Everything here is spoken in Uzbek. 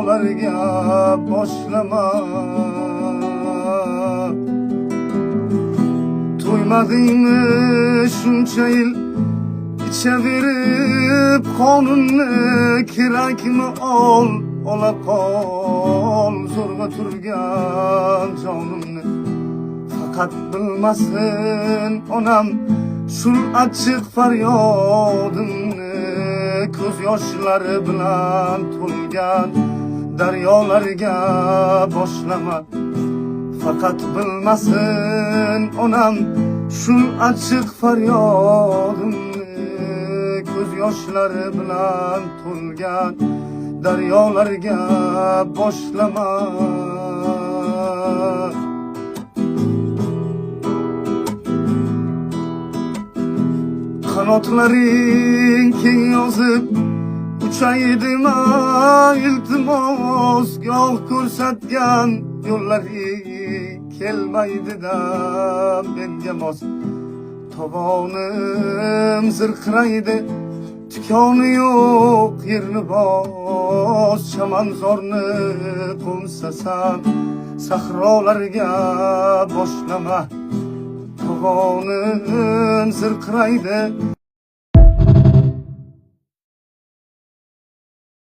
Ularga boshlama. To'ymadingmi shuncha yil ichaverib qonunni, kerakmi ola qol zo'rg'a turgan jonimni. Faqat bilmasin onam shul achchiq faryodimni, ko'z yoshlari bilan to'lgan daryolarga boshlama. Faqat bilmasin onam shul achchiq faryodimni, ko'z yoshlari bilan to'lgan daryolarga boshlama. Qanotlaring keng yozib uchaydima iltimos, goh ko'rsatgan yo'llaring kelmaydi-da menga mos. Tovonim zirqiraydi, tikoni yo'q yerni bos. Chamanzorni qo'msasam sahrolarga boshlama. Tovonim zirqiraydi,